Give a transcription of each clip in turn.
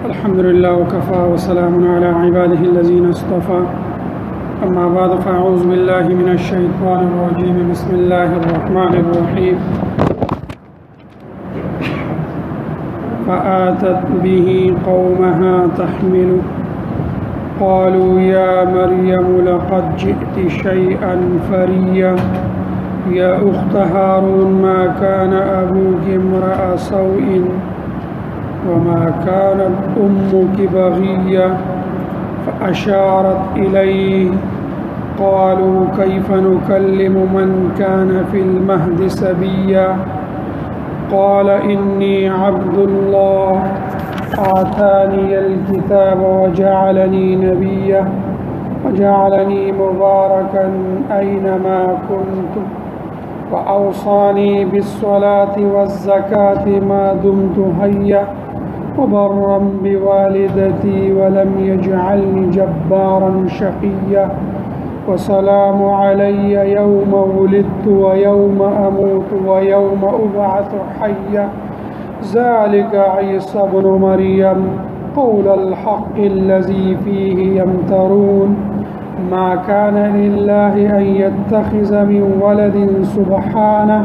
الحمد لله وكفى وسلام على عباده الذين اصطفى أما بعد فأعوذ بالله من الشيطان الرجيم بسم الله الرحمن الرحيم فآتت به قومها تحمله قالوا يا مريم لقد جئت شيئا فريا يا أخت هارون ما كان أبوك امرأ سوء وما كانت أمك بغيا فأشارت إليه قالوا كيف نكلم من كان في المهد صبيا قال إني عبد الله آتاني الكتاب وجعلني نبيا وجعلني مباركا أينما كنت وأوصاني بالصلاة والزكاة ما دمت حيا وبرا بوالدتي ولم يجعلني جبارا شقيا وسلام علي يوم ولدت ويوم أموت ويوم أبعث حيا ذلك عيسى ابن مريم قول الحق الذي فيه يمترون ما كان لله أن يتخذ من ولد سبحانه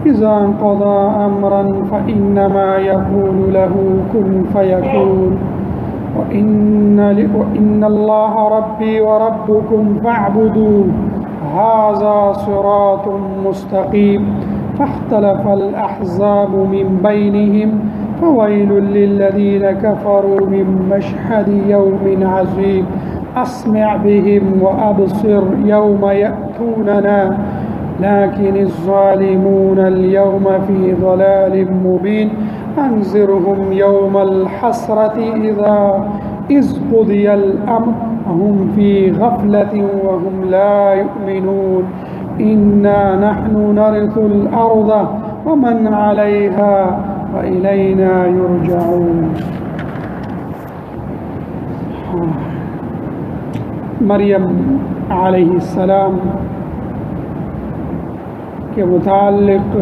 إذا قضى أمرا فإنما يقول له كن فيكون وإن الله ربي وربكم فاعبدوه هذا صراط مستقيم فاختلف الأحزاب من بينهم فويل للذين كفروا من مشهد يوم عظيم أسمع بهم وأبصر يوم يأتوننا لكن الظالمون اليوم في ضلال مبين أنذرهم يوم الحسرة إذ قضي الأمر وهم في غفلة وهم لا يؤمنون إنا نحن نرث الأرض ومن عليها وإلينا يرجعون. مریم علیہ السلام کے متعلق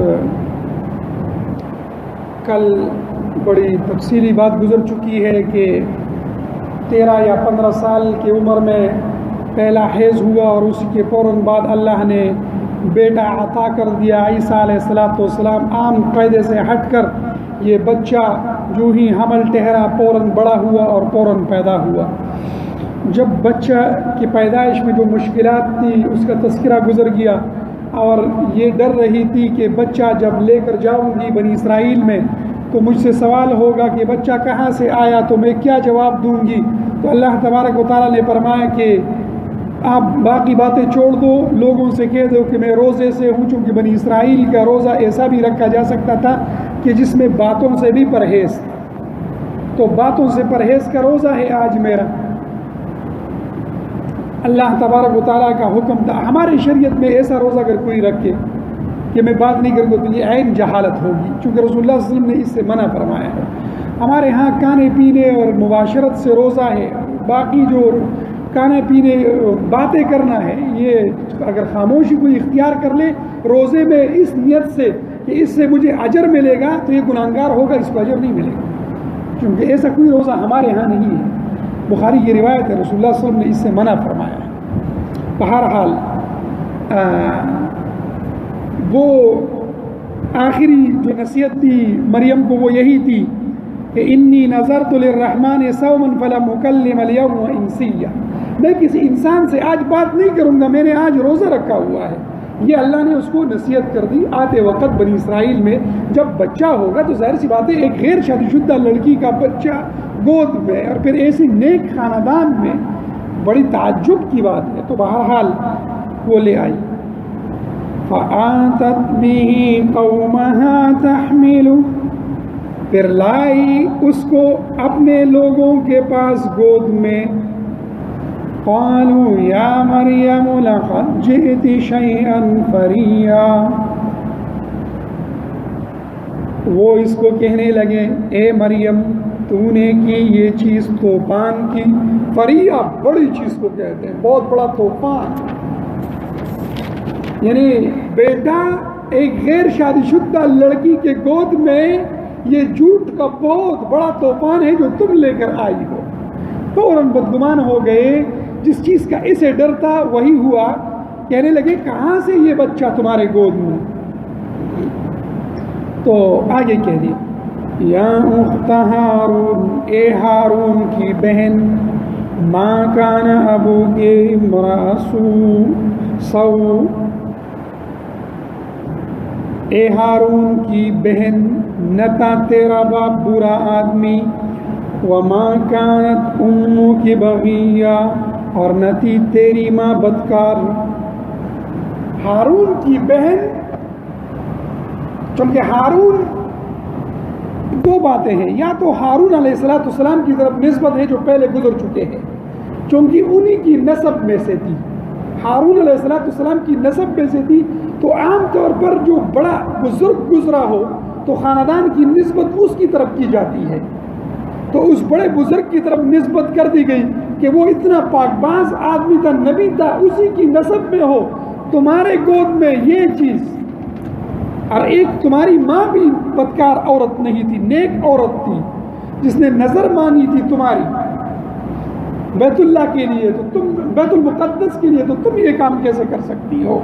کل بڑی تفصیلی بات گزر چکی ہے کہ 13 یا 15 سال کی عمر میں پہلا حیض ہوا اور اسی کے فوراً بعد اللہ نے بیٹا عطا کر دیا عیسیٰ علیہ السلام. عام قاعدے سے ہٹ کر یہ بچہ جو ہی حمل ٹھہرا فوراً بڑا ہوا اور فوراً پیدا ہوا. جب بچہ کی پیدائش میں جو مشکلات تھی اس کا تذکرہ گزر گیا اور یہ ڈر رہی تھی کہ بچہ جب لے کر جاؤں گی بنی اسرائیل میں تو مجھ سے سوال ہوگا کہ بچہ کہاں سے آیا تو میں کیا جواب دوں گی. تو اللہ تبارک و تعالیٰ نے فرمایا کہ آپ باقی باتیں چھوڑ دو، لوگوں سے کہہ دو کہ میں روزے سے ہوں، چونکہ بنی اسرائیل کا روزہ ایسا بھی رکھا جا سکتا تھا کہ جس میں باتوں سے بھی پرہیز تھا، تو باتوں سے پرہیز کا روزہ ہے آج میرا. اللہ تبارک و تعالیٰ کا حکم تھا. ہماری شریعت میں ایسا روزہ اگر کوئی رکھے کہ میں بات نہیں کروں گا تو یہ عین جہالت ہوگی، چونکہ رسول اللہ صلی اللہ علیہ وسلم نے اس سے منع فرمایا ہے. ہمارے ہاں کھانے پینے اور مباشرت سے روزہ ہے، باقی جو کھانے پینے باتیں کرنا ہے یہ اگر خاموشی کوئی اختیار کر لے روزے میں اس نیت سے کہ اس سے مجھے اجر ملے گا تو یہ گناہگار ہوگا، اس کو اجر نہیں ملے گا، کیونکہ ایسا کوئی روزہ ہمارے ہاں نہیں ہے. بخاری کی روایت ہے، رسول اللہ صلی اللہ علیہ وسلم نے اس سے منع فرمایا ہے. بہرحال وہ آخری جو نصیحت تھی مریم کو وہ یہی تھی کہ انی نظرت للرحمن صوما فلم اکلم اليوم انسیا، میں کسی انسان سے آج بات نہیں کروں گا، میں نے آج روزہ رکھا ہوا ہے. یہ اللہ نے اس کو نصیحت کر دی. آتے وقت بنی اسرائیل میں جب بچہ ہوگا تو ظاہر سی بات ہے ایک غیر شادی شدہ لڑکی کا بچہ گود میں اور پھر ایسی نیک خاندان میں بڑی تعجب کی بات ہے. تو بہرحال وہ لے آئی. فآتت به قومها تحمله، پھر لائی اس کو اپنے لوگوں کے پاس گود میں. قالوا یا مریم لقد جئت شیئا فریا، وہ اس کو کہنے لگے اے مریم تو نے کی یہ چیز طوفان کی. فریا بڑی چیز کو کہتے ہیں، بہت بڑا طوفان. یعنی بیٹا ایک غیر شادی شدہ لڑکی کے گود میں یہ جھوٹ کا بہت بڑا طوفان ہے جو تم لے کر آئی ہو۔ فوراً بدگمان ہو گئے، جس چیز کا اسے ڈر تھا وہی ہوا، کہنے لگے کہاں سے یہ بچہ تمہارے گود میں؟ تو آگے کہہ دیا یا اخت ہارون، اے ہارون کی بہن، ما کان ابوک امرأ سوء، اے ہارون کی بہن نہ تھا تیرا باپ برا آدمی، وما کانت امک بغیہ، اور نہ تھی تیری ماں بدکار۔ ہارون کی بہن، چونکہ ہارون دو باتیں ہیں، یا تو ہارون علیہ السلام کی طرف نسبت ہے جو پہلے گزر چکے ہیں، چونکہ انہی کی نسب میں سے تھی، ہارون علیہ السلام کی نسب میں سے تھی، تو عام طور پر جو بڑا بزرگ گزرا ہو تو خاندان کی نسبت اس کی طرف کی جاتی ہے، تو اس بڑے بزرگ کی طرف نسبت کر دی گئی کہ وہ اتنا پاک باز آدمی تھا، نبی تھا، اسی کی نسب میں ہو، تمہارے گود میں یہ چیز، اور ایک تمہاری ماں بھی بدکار عورت نہیں تھی، نیک عورت تھی جس نے نظر مانی تھی تمہاری بیت اللہ کے لیے، تو تم بیت المقدس کے لیے، تو تم یہ کام کیسے کر سکتی ہو؟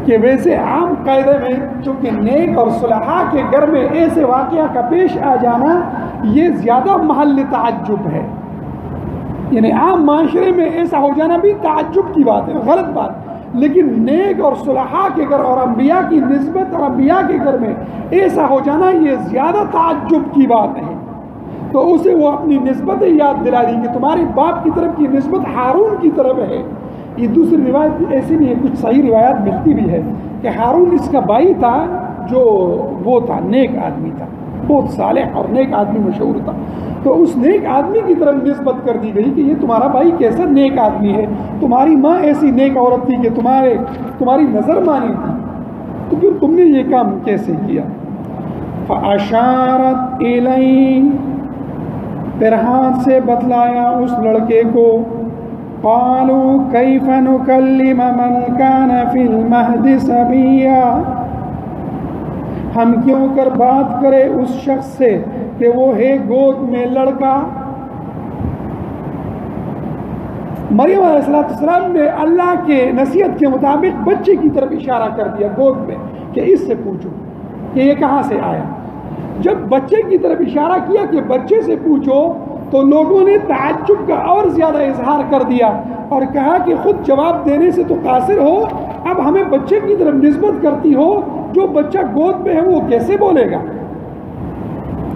کہ ویسے عام قاعدے میں چونکہ نیک اور صلحاء کے گھر میں ایسے واقعہ کا پیش آ جانا یہ زیادہ محل تعجب ہے، یعنی عام معاشرے میں ایسا ہو جانا بھی تعجب کی بات ہے، غلط بات، لیکن نیک اور صلحاء کے گھر اور انبیاء کی نسبت اور انبیاء کے گھر میں ایسا ہو جانا یہ زیادہ تعجب کی بات ہے۔ تو اسے وہ اپنی نسبت یاد دلا دی کہ تمہارے باپ کی طرف کی نسبت ہارون کی طرف ہے۔ یہ دوسری روایت ایسی بھی ہے، کچھ صحیح روایات ملتی بھی ہے کہ ہارون اس کا بھائی تھا جو وہ تھا نیک آدمی تھا، بہت صالح اور نیک آدمی مشہور تھا، تو اس نیک آدمی کی طرف نسبت کر دی گئی کہ یہ تمہارا بھائی کیسا نیک آدمی ہے، تمہاری ماں ایسی نیک عورت تھی کہ تمہاری نظر مانی تھی، تو پھر تم نے یہ کام کیسے کیا؟ فَأَشَارَتْ إِلَيْهِ، پھر ہاتھ سے بتلایا اس لڑکے کو، قَالُوا كَيْفَ نُكَلِّمَ مَنْ كَانَ فِي الْمَهْدِ صَبِيًّا، ہم کیوں کر بات کرے اس شخص سے کہ وہ ہے گود میں لڑکا۔ مریم علیہ السلام نے اللہ کے نصیحت کے مطابق بچے کی طرف اشارہ کر دیا گود میں کہ اس سے پوچھو کہ یہ کہاں سے آیا۔ جب بچے کی طرف اشارہ کیا کہ بچے سے پوچھو تو لوگوں نے تعجب کا اور زیادہ اظہار کر دیا اور کہا کہ خود جواب دینے سے تو قاصر ہو، اب ہمیں بچے کی طرف نسبت کرتی ہو، جو بچہ گود میں ہے وہ کیسے بولے گا؟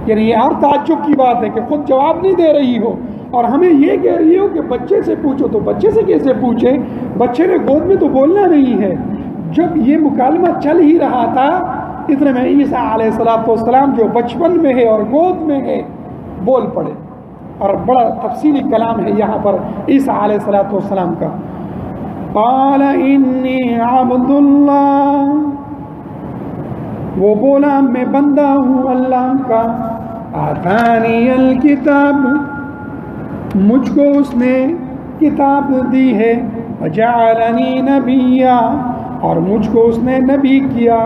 یعنی یہ اور تعجب کی بات ہے کہ خود جواب نہیں دے رہی ہو اور ہمیں یہ کہہ رہی ہو کہ بچے سے پوچھو، تو بچے سے کیسے پوچھے؟ بچے نے گود میں تو بولنا نہیں ہے۔ جب یہ مکالمہ چل ہی رہا تھا اتنے میں عیسیٰ علیہ السلام جو بچپن میں ہے اور گود میں ہے بول پڑے، اور بڑا تفصیلی کلام ہے یہاں پر عیسیٰ علیہ السلام کا۔ قال انی عبد اللہ، وہ بولا میں بندہ ہوں اللہ کا، آتانی الکتاب، مجھ کو اس نے کتاب دی ہے، وجعلنی نبیا، اور مجھ کو اس نے نبی کیا۔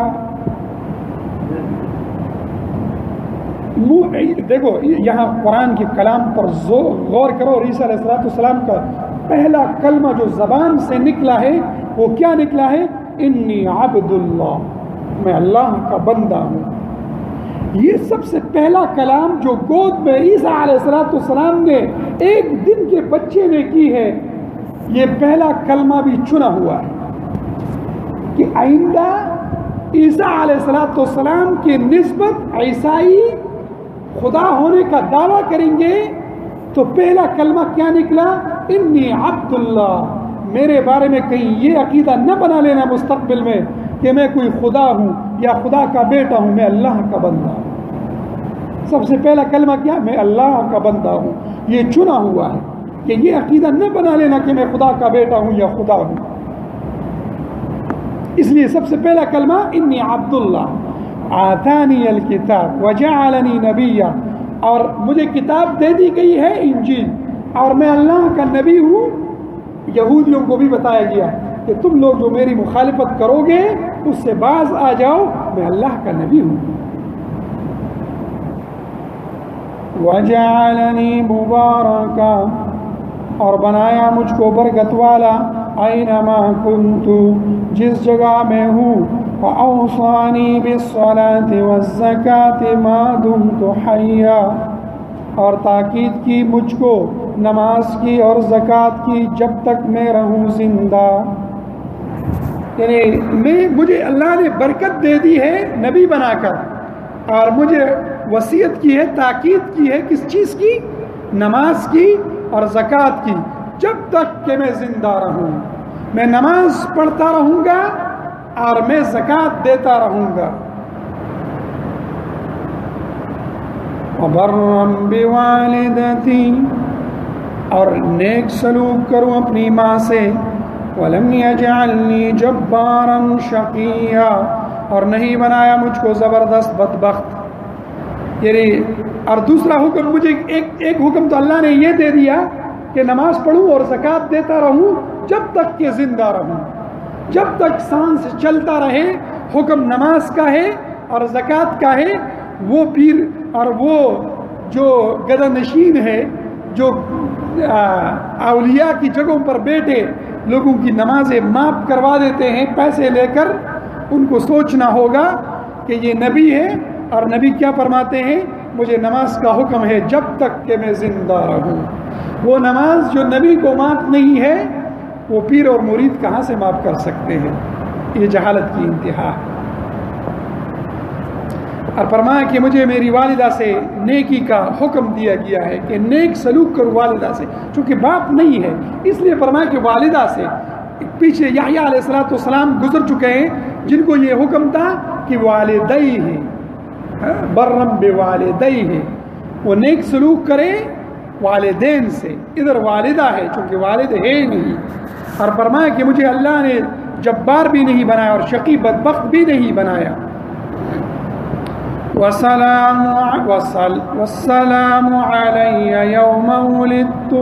دیکھو یہاں قرآن کے کلام پر غور کرو، اور عیسیٰ علیہ السلام کا پہلا کلمہ جو زبان سے نکلا ہے وہ کیا نکلا ہے؟ انی عبد اللہ، میں اللہ کا بندہ ہوں۔ یہ سب سے پہلا کلام جو گود میں عیسیٰ علیہ السلام نے ایک دن کے بچے نے کی ہے، یہ پہلا کلمہ بھی چنا ہوا ہے کہ آئندہ عیسیٰ علیہ السلام کی نسبت عیسائی خدا ہونے کا دعویٰ کریں گے تو پہلا کلمہ کیا نکلا؟ انی عبد اللہ۔ میرے بارے میں کہیں یہ عقیدہ نہ بنا لینا مستقبل میں کہ میں کوئی خدا ہوں یا خدا کا بیٹا ہوں، میں اللہ کا بندہ ہوں۔ سب سے پہلا کلمہ کیا؟ میں اللہ کا بندہ ہوں، یہ چنا ہوا ہے کہ یہ عقیدہ نہ بنا لینا کہ میں خدا کا بیٹا ہوں یا خدا ہوں۔ اس لیے سب سے پہلا کلمہ انی عبد اللہ، آتانی الکتاب وجعلنی نبیا، اور مجھے کتاب دے دی گئی ہے انجیل، اور میں اللہ کا نبی ہوں۔ یہودیوں کو بھی بتایا گیا کہ تم لوگ جو میری مخالفت کرو گے اس سے باز آ جاؤ، میں اللہ کا نبی ہوں۔ وجعلنی مبارکا، اور بنایا مجھ کو برکت والا، اینما کنت، جس جگہ میں ہوں، وأوصانی بالصلاة والزکاة ما دمت حیا، اور تاکید کی مجھ کو نماز کی اور زکوٰۃ کی جب تک میں رہوں زندہ۔ یعنی مجھے اللہ نے برکت دے دی ہے نبی بنا کر، اور مجھے وصیت کی ہے، تاکید کی ہے کس چیز کی؟ نماز کی اور زکوٰۃ کی، جب تک کہ میں زندہ رہوں۔ میں نماز پڑھتا رہوں گا اور میں زکوٰۃ دیتا رہوں گا۔ وبرا بوالدتی، اور نیک سلوک کروں اپنی ماں سے، ولم یجعلنی جبارا شقیا، اور نہیں بنایا مجھ کو زبردست بدبخت۔ یعنی اور دوسرا حکم مجھے ایک حکم تو اللہ نے یہ دے دیا کہ نماز پڑھوں اور زکوٰۃ دیتا رہوں جب تک کہ زندہ رہوں، جب تک سانس چلتا رہے حکم نماز کا ہے اور زکوٰۃ کا ہے۔ وہ پیر اور وہ جو گدھا نشین ہے، جو اولیاء کی جگہوں پر بیٹھے لوگوں کی نمازیں معاف کروا دیتے ہیں پیسے لے کر، ان کو سوچنا ہوگا کہ یہ نبی ہے، اور نبی کیا فرماتے ہیں؟ مجھے نماز کا حکم ہے جب تک کہ میں زندہ رہوں۔ وہ نماز جو نبی کو معاف نہیں ہے، وہ پیر اور مرید کہاں سے معاف کر سکتے ہیں؟ یہ جہالت کی انتہا ہے۔ اور فرمایا کہ مجھے میری والدہ سے نیکی کا حکم دیا گیا ہے کہ نیک سلوک کرو والدہ سے، چونکہ باپ نہیں ہے اس لیے فرمایا کہ والدہ سے۔ پیچھے یحییٰ علیہ السلام گزر چکے ہیں جن کو یہ حکم تھا کہ والدیہ برم بوالدیہ، وہ نیک سلوک کرے والدین سے۔ ادھر والدہ ہے چونکہ والد ہے نہیں، اور فرمایا کہ مجھے اللہ نے جبار بھی نہیں بنایا اور شقی بدبخت بھی نہیں بنایا۔ والسلام علی یوم ولدت،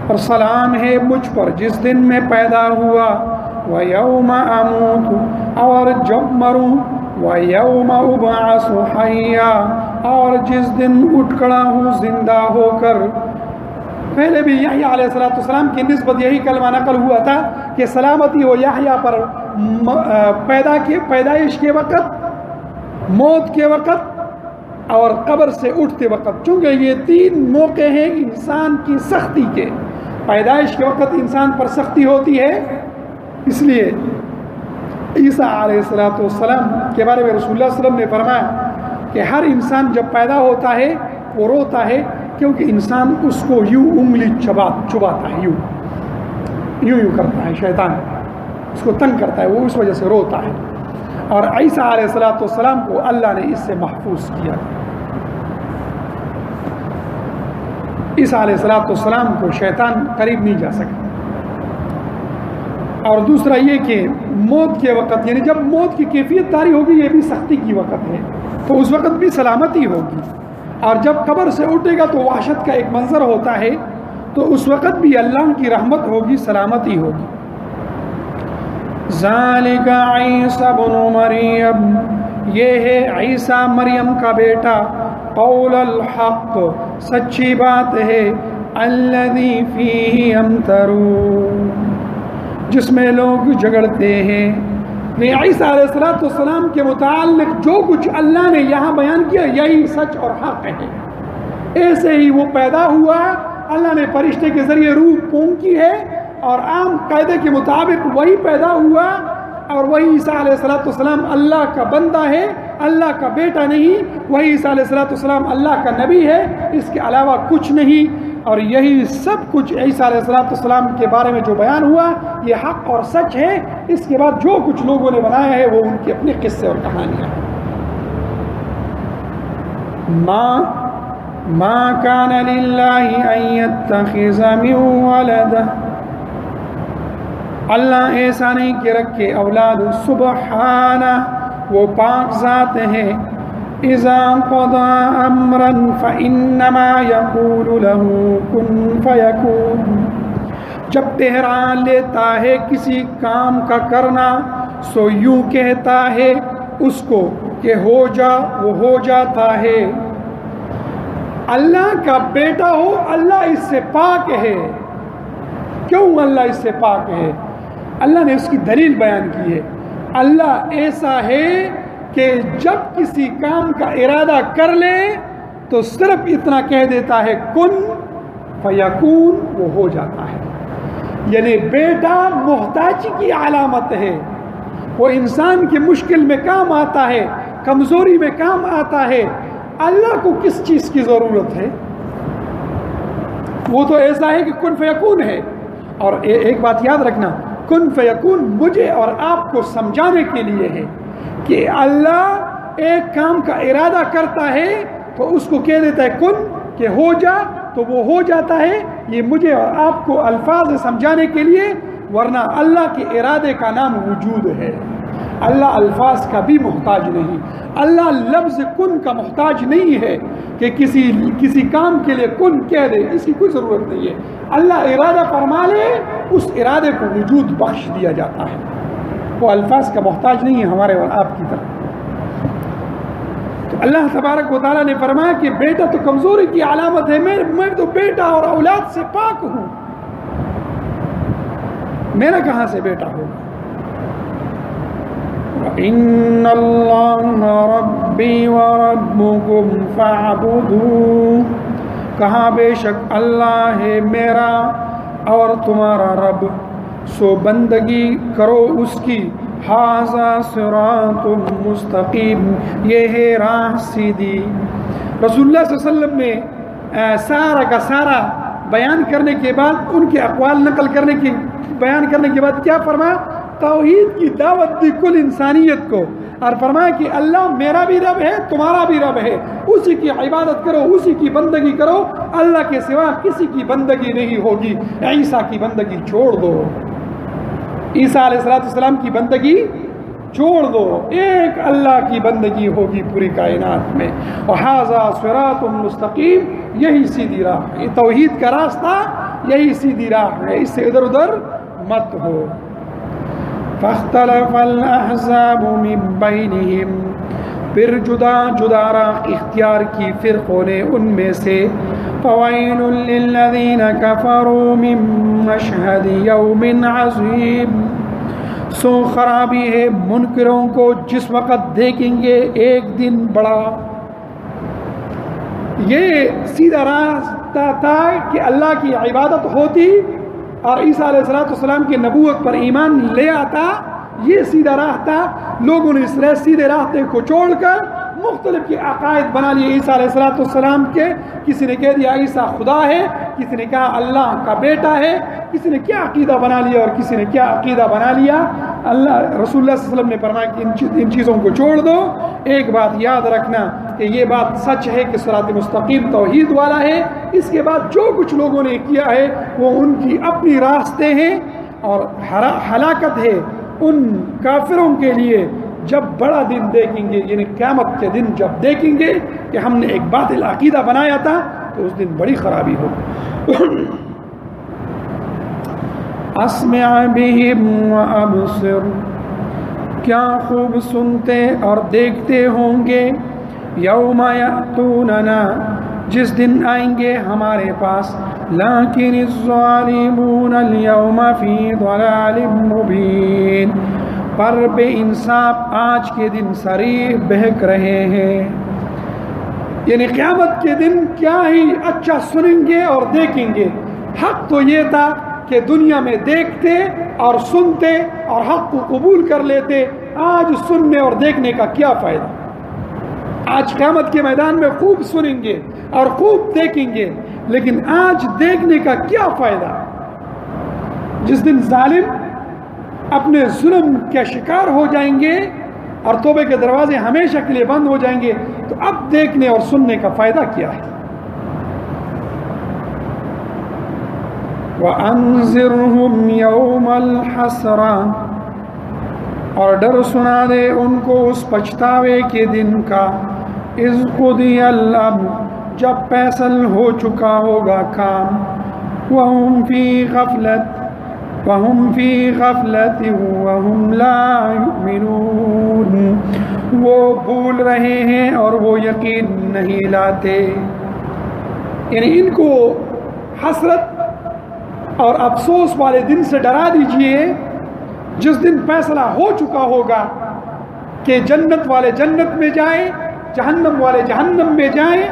اور سلام ہے مجھ پر جس دن میں پیدا ہوا، ویوم اموت، اور جب مروں، ویوم ابعث حیا، اور جس دن اٹھ کھڑا ہوں زندہ ہو کر۔ پہلے بھی یحییٰ علیہ السلام کی نسبت یہی کلمہ نقل ہوا تھا کہ سلامتی ہو یحییٰ پر پیدائش کے وقت، موت کے وقت اور قبر سے اٹھتے وقت، چونکہ یہ تین موقع ہیں انسان کی سختی کے۔ پیدائش کے وقت انسان پر سختی ہوتی ہے، اس لیے عیسیٰ علیہ السلام کے بارے میں رسول اللہ صلی اللہ علیہ وسلم نے فرمایا کہ ہر انسان جب پیدا ہوتا ہے وہ روتا ہے، کیونکہ انسان اس کو یوں انگلی چباتا ہے، یوں کرتا ہے، شیطان اس کو تنگ کرتا ہے، وہ اس وجہ سے روتا ہے۔ اور عیسیٰ علیہ السلام کو اللہ نے اس سے محفوظ کیا۔ عیسیٰ علیہ السلام کو شیطان قریب نہیں جا سکتا۔ اور دوسرا یہ کہ موت کے وقت، یعنی جب موت کی کیفیت طاری ہوگی، یہ بھی سختی کی وقت ہے، تو اس وقت بھی سلامتی ہوگی۔ اور جب قبر سے اٹھے گا تو وحشت کا ایک منظر ہوتا ہے، تو اس وقت بھی اللہ کی رحمت ہوگی، سلامتی ہوگی۔ ذالک عیسیٰ بن مریم، یہ ہے عیسیٰ مریم کا بیٹا، قول الحق، سچی بات ہے، الذی فیہ یمترون، جس میں لوگ جھگڑتے ہیں۔ عیسیٰ علیہ السلام کے متعلق جو کچھ اللہ نے یہاں بیان کیا یہی سچ اور حق ہے۔ ایسے ہی وہ پیدا ہوا، اللہ نے فرشتے کے ذریعے روح پھونکی ہے، اور عام قاعدے کے مطابق وہی پیدا ہوا، اور وہی عیسیٰ علیہ السلام اللہ کا بندہ ہے، اللہ کا بیٹا نہیں۔ وہی عیسیٰ علیہ السلام اللہ کا نبی ہے، اس کے علاوہ کچھ نہیں۔ اور یہی سب کچھ عیسیٰ علیہ السلام کے بارے میں جو بیان ہوا یہ حق اور سچ ہے۔ اس کے بعد جو کچھ لوگوں نے بنایا ہے وہ ان کے اپنے قصے اور کہانیاں ہیں۔ ما کان للہ ان یتخذ من ولد، اللہ ایسا نہیں کہ رکھے اولاد، سبحانہ، وہ پاک ذات ہے۔ اذا قضى امرا فانما يقول له كن فيكون، جب ٹھہرا لیتا ہے کسی کام کا کرنا سو یوں کہتا ہے اس کو کہ ہو جا، وہ ہو جاتا ہے۔ اللہ کا بیٹا ہو، اللہ اس سے پاک ہے۔ کیوں اللہ اس سے پاک ہے؟ اللہ نے اس کی دلیل بیان کی ہے۔ اللہ ایسا ہے کہ جب کسی کام کا ارادہ کر لے تو صرف اتنا کہہ دیتا ہے کن فیکون، وہ ہو جاتا ہے۔ یعنی بیٹا محتاجی کی علامت ہے، وہ انسان کے مشکل میں کام آتا ہے، کمزوری میں کام آتا ہے۔ اللہ کو کس چیز کی ضرورت ہے؟ وہ تو ایسا ہے کہ کن فیکون ہے۔ اور ایک بات یاد رکھنا، کن فیکون مجھے اور آپ کو سمجھانے کے لیے ہے کہ اللہ ایک کام کا ارادہ کرتا ہے تو اس کو کہہ دیتا ہے کن، کہ ہو جا، تو وہ ہو جاتا ہے۔ یہ مجھے اور آپ کو الفاظ سمجھانے کے لیے، ورنہ اللہ کے ارادے کا نام وجود ہے۔ اللہ الفاظ کا بھی محتاج نہیں، اللہ لفظ کن کا محتاج نہیں ہے کہ کسی کام کے لیے کن کہہ دے، اس کی کوئی ضرورت نہیں ہے۔ اللہ ارادہ فرما لے، اس ارادے کو وجود بخش دیا جاتا ہے۔ وہ الفاظ کا محتاج نہیں ہے ہمارے اور آپ کی طرح۔ تو اللہ تبارک و تعالیٰ نے فرمایا کہ بیٹا تو کمزوری کی علامت ہے، میں تو بیٹا اور اولاد سے پاک ہوں، میرا کہاں سے بیٹا ہوگا؟ إِنَّ اللَّهَ رَبِّي وَرَبُّكُمْ فَاعْبُدُوهُ، کہاں بے شک اللہ ہے میرا اور تمہارا رب، سو بندگی کرو اس کی۔ هَذَا صِرَاطٌ مُسْتَقِيمٌ، یہ ہے راہ سیدھی۔ رسول اللہ صلی اللہ علیہ وسلم نے سارا کا سارا بیان کرنے کے بعد، ان کے اقوال نقل کرنے کی بیان کرنے کے بعد کیا فرمایا؟ توحید کی دعوت دی کل انسانیت کو، اور فرمایا کہ اللہ میرا بھی رب ہے، تمہارا بھی رب ہے، اسی کی عبادت کرو، اسی کی بندگی کرو، اللہ کے سوا کسی کی بندگی نہیں ہوگی۔ عیسیٰ کی بندگی چھوڑ دو، عیسیٰ علیہ السلام کی بندگی چھوڑ دو، ایک اللہ کی بندگی ہوگی پوری کائنات میں۔ وَهَذَا صِرَاطٌ مُسْتَقِيمٌ، یہی سیدھی راہ ہے، توحید کا راستہ یہی سیدھی راہ ہے، اس سے ادھر ادھر مت ہو۔ فاختلف الاحزاب من بینہم، پھر جدا جدا راہ اختیار کی فرقوں نے ان میں سے۔ فویل للذین کفروا من مشہد یوم عظیم، سو خرابی ہے منکروں کو جس وقت دیکھیں گے ایک دن بڑا۔ یہ سیدھا راستہ تھا کہ اللہ کی عبادت ہوتی اور عیسیٰ علیہ السلام کی نبوت پر ایمان لے آتا، یہ سیدھا راہ تھا۔ لوگوں نے اس سیدھے راستے کو چھوڑ کر مختلف کے عقائد بنا لیے عیسیٰ علیہ السلام کے۔ کسی نے کہہ دیا عیسیٰ خدا ہے، کسی نے کہا اللہ کا بیٹا ہے، کسی نے کیا عقیدہ بنا لیا اور کسی نے کیا عقیدہ بنا لیا۔ اللہ رسول اللہ صلی اللہ علیہ وسلم نے فرمایا کہ ان چیزوں کو چھوڑ دو۔ ایک بات یاد رکھنا کہ یہ بات سچ ہے کہ صراط مستقیم توحید والا ہے، اس کے بعد جو کچھ لوگوں نے کیا ہے وہ ان کی اپنی راستے ہیں، اور ہلاکت ہے ان کافروں کے لیے جب بڑا دن دیکھیں گے، یعنی قیامت کے دن جب دیکھیں گے کہ ہم نے ایک باطل عقیدہ بنایا تھا، تو اس دن بڑی خرابی ہوگی۔ اسمع بہم وابصر، کیا خوب سنتے اور دیکھتے ہوں گے۔ یوم یأتوننا، جس دن آئیں گے ہمارے پاس۔ لیکن الظالمون اليوم فی ضلال مبین، پر بے انصاف آج کے دن صریح بہک رہے ہیں۔ یعنی قیامت کے دن کیا ہی اچھا سنیں گے اور دیکھیں گے۔ حق تو یہ تھا کہ دنیا میں دیکھتے اور سنتے اور حق کو قبول کر لیتے، آج سننے اور دیکھنے کا کیا فائدہ؟ آج قیامت کے میدان میں خوب سنیں گے اور خوب دیکھیں گے، لیکن آج دیکھنے کا کیا فائدہ؟ جس دن ظالم اپنے ظلم کے شکار ہو جائیں گے اور توبے کے دروازے ہمیشہ کے لیے بند ہو جائیں گے، تو اب دیکھنے اور سننے کا فائدہ کیا ہے؟ وَأَنذِرْهُمْ يَوْمَ الْحَسْرَةِ، اور ڈر سنا دے ان کو اس پچھتاوے کے دن کا۔ اِذْ قُضِيَ الْأَمْرُ، جب فیصل ہو چکا ہوگا کام۔ وَهُمْ فِي غَفْلَةٍ وَهُمْ لَا يُؤْمِنُونَ، وہ بھول رہے ہیں اور وہ یقین نہیں لاتے۔ یعنی ان کو حسرت اور افسوس والے دن سے ڈرا دیجئے جس دن فیصلہ ہو چکا ہوگا کہ جنت والے جنت میں جائیں، جہنم والے جہنم میں جائیں،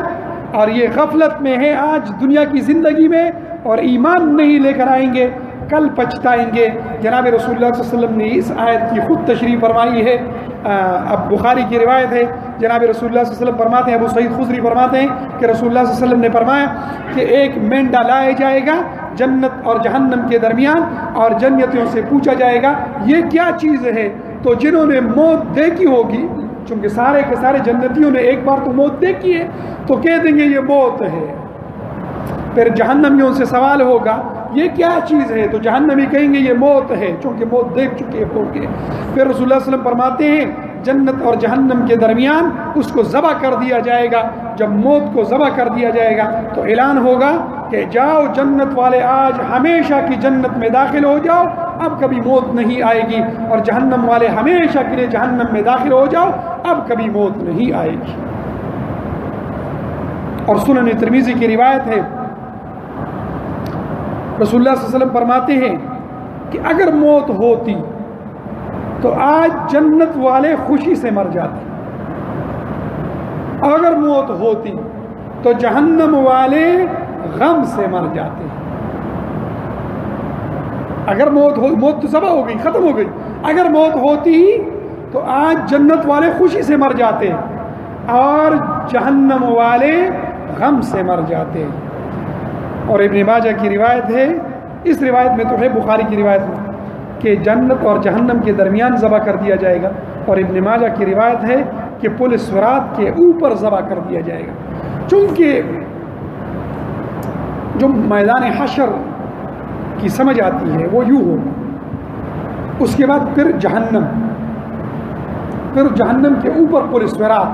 اور یہ غفلت میں ہے آج دنیا کی زندگی میں اور ایمان نہیں لے کر آئیں گے، کل پچھتائیں گے۔ جناب رسول اللہ صلی اللہ علیہ وسلم نے اس آیت کی خود تشریح فرمائی ہے۔ اب بخاری کی روایت ہے، جناب رسول اللہ صلی اللہ علیہ وسلم فرماتے ہیں، ابو سعید خدری فرماتے ہیں کہ رسول اللہ صلی اللہ علیہ وسلم نے فرمایا کہ ایک مینڈا لایا جائے گا جنت اور جہنم کے درمیان، اور جنتیوں سے پوچھا جائے گا یہ کیا چیز ہے؟ تو جنہوں نے موت دیکھی ہوگی، چونکہ سارے کے سارے جنتیوں نے ایک بار تو موت دیکھی ہے، تو کہہ دیں گے یہ موت ہے۔ پھر جہنمیوں سے سوال ہوگا یہ کیا چیز ہے؟ تو جہنمی کہیں گے یہ موت ہے، چونکہ موت دیکھ چکے ہو کے۔ پھر رسول اللہ صلی اللہ علیہ وسلم فرماتے ہیں جنت اور جہنم کے درمیان اس کو ذبح کر دیا جائے گا۔ جب موت کو ذبح کر دیا جائے گا تو اعلان ہوگا کہ جاؤ جنت والے آج ہمیشہ کی جنت میں داخل ہو جاؤ، اب کبھی موت نہیں آئے گی، اور جہنم والے ہمیشہ کے لیے جہنم میں داخل ہو جاؤ، اب کبھی موت نہیں آئے گی۔ اور سنن ترمذی کی روایت ہے، رسول اللہ صلی اللہ علیہ وسلم فرماتے ہیں کہ اگر موت ہوتی تو آج جنت والے خوشی سے مر جاتے، اگر موت ہوتی تو جہنم والے غم سے مر جاتے۔ اگر موت تو ذبح ہو گئی، ختم ہو گئی، اگر موت ہوتی تو آج جنت والے خوشی سے مر جاتے اور جہنم والے غم سے مر جاتے۔ اور ابن ماجہ کی روایت ہے، اس روایت میں تو ہے بخاری کی روایت میں کہ جنت اور جہنم کے درمیان ذبح کر دیا جائے گا، اور ابن ماجہ کی روایت ہے کہ پل صراط کے اوپر ذبح کر دیا جائے گا، چونکہ جو میدان حشر کی سمجھ آتی ہے وہ یوں ہوگا، اس کے بعد پھر جہنم کے اوپر پل صراط،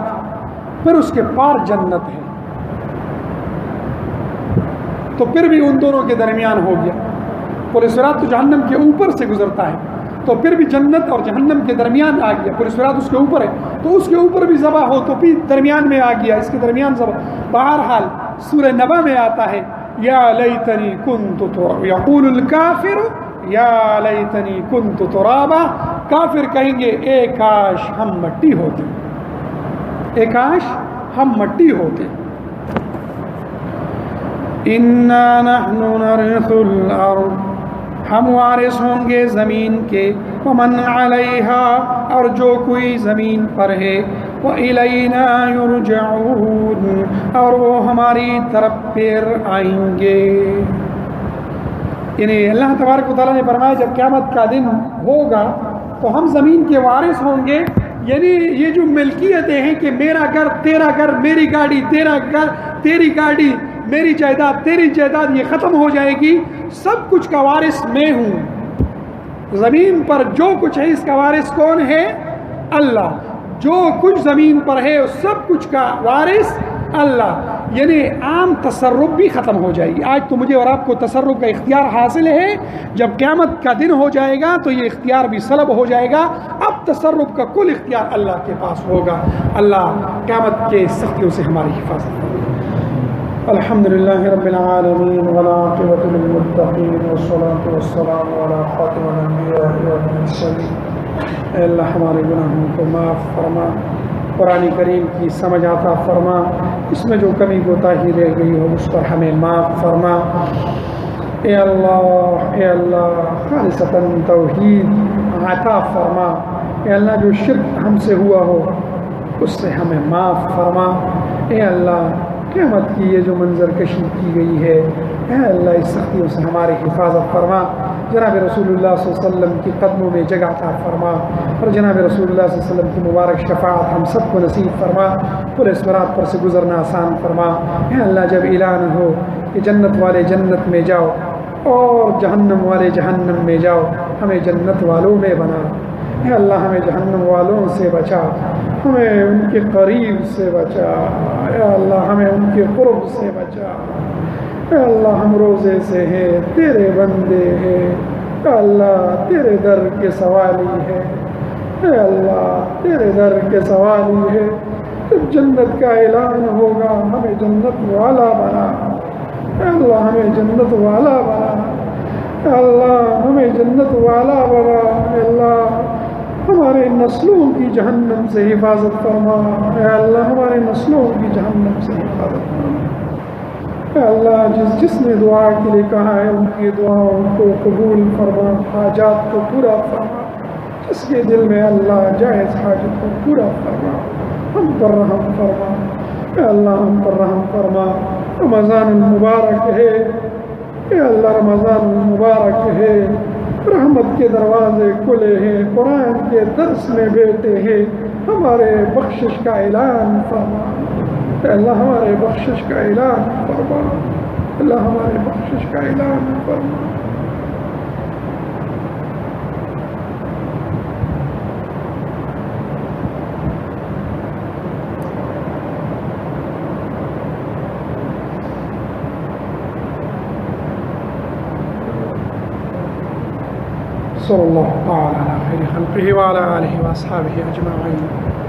پھر اس کے پار جنت ہے، تو پھر بھی ان دونوں کے درمیان ہو گیا۔ پل صراط تو جہنم کے اوپر سے گزرتا ہے، تو پھر بھی جنت اور جہنم کے درمیان آ گیا، پل صراط اس کے اوپر ہے، تو اس کے اوپر بھی ذبح ہو تو بھی درمیان میں آ گیا، اس کے درمیان ذبح۔ بہرحال سورہ نبا میں آتا ہے یا لیتنی کنت ترابا، یقول الکافر یا لیتنی کنت ترابا، کافر کہیں گے اے کاش ہم مٹی ہوتے، اے کاش ہم مٹی ہوتے۔ انا نحن نرث الارض، ہم وارث ہوں گے زمین کے، ومن علیہا، اور جو کوئی زمین پر ہے، وإلینا یرجعون، اور وہ ہماری طرف پھر آئیں گے۔ یعنی اللہ تبارک و تعالیٰ نے فرمایا جب قیامت کا دن ہوگا تو ہم زمین کے وارث ہوں گے، یعنی یہ جو ملکیتیں ہیں کہ میرا گھر تیرا گھر، میری گاڑی تیرا گھر، تیری گاڑی میری جائیداد تیری جائیداد، یہ ختم ہو جائے گی، سب کچھ کا وارث میں ہوں۔ زمین پر جو کچھ ہے اس کا وارث کون ہے؟ اللہ۔ جو کچھ زمین پر ہے اس سب کچھ کا وارث اللہ، یعنی عام تصرف بھی ختم ہو جائے گی۔ آج تو مجھے اور آپ کو تصرف کا اختیار حاصل ہے، جب قیامت کا دن ہو جائے گا تو یہ اختیار بھی سلب ہو جائے گا، اب تصرف کا کل اختیار اللہ کے پاس ہوگا۔ اللہ قیامت کے سختیوں سے ہماری حفاظت کرے۔ الحمد للہ رب العالمین والعاقبۃ للمتقین والصلاۃ والسلام علی خاتم الانبیاء والمرسلین۔ اے اللہ ہمارے گناہوں کو معاف فرما، قرآن کریم کی سمجھ عطا فرما، اس میں جو کمی کوتاہی رہ گئی ہو اس پر ہمیں معاف فرما۔ اے اللہ خالصتاً توحید عطا فرما۔ اے اللہ جو شرک ہم سے ہوا ہو اس سے ہمیں معاف فرما۔ اے اللہ قیامت کی یہ جو منظر کشی کی گئی ہے، اے اللہ اس سختیوں سے ہماری حفاظت فرما۔ جناب رسول اللہ صلی اللہ علیہ وسلم کی قدموں میں جگہ عطا فرما، اور جناب رسول اللہ صلی اللہ علیہ وسلم کی مبارک شفاعت ہم سب کو نصیب فرما، پورے صراط پر سے گزرنا آسان فرما۔ اے اللہ جب اعلان ہو کہ جنت والے جنت میں جاؤ اور جہنم والے جہنم میں جاؤ، ہمیں جنت والوں میں بنا۔ اے اللہ ہمیں جہنم والوں سے بچا، ہمیں ان کے قریب سے بچا۔ اے اللہ ہمیں ان کے قرب سے بچا۔ اے اللہ ہم روزے سے ہیں، تیرے بندے ہیں، اے اللہ تیرے در کے سوالی ہے، اے اللہ تیرے در کے سوالی ہے۔ جب جنت کا اعلان ہوگا ہمیں جنت والا بنا۔ اے اللہ ہمیں جنت والا بنا، اے اللہ ہمیں جنت والا بنا، اے اللہ ہمارے نسلوں کی جہنم سے حفاظت فرما، اے اللہ ہمارے نسلوں کی جہنم سے حفاظت فرما، اے اللہ جس نے دعا کے لیے کہا ہے ان کی دعاؤں کو قبول فرما، حاجات کو پورا فرما، جس کے دل میں اللہ جائز حاجت کو پورا فرما، ہم پر رحم فرما، اے اللہ ہم پر رحم فرما۔ رمضان المبارک ہے، اے اللہ رمضان المبارک ہے، رحمت کے دروازے کھلے ہیں، قرآن کے درس میں بیٹھے ہیں، ہمارے بخشش کا اعلان فرما، اے اللہ ہمارے بخشش کا اعلان فرما، اللہ ہمارے بخشش کا اعلان فرما۔ صلی اللہ تعالی علی خیر خلقہ وعلی آلہ واصحابہ اجمعین۔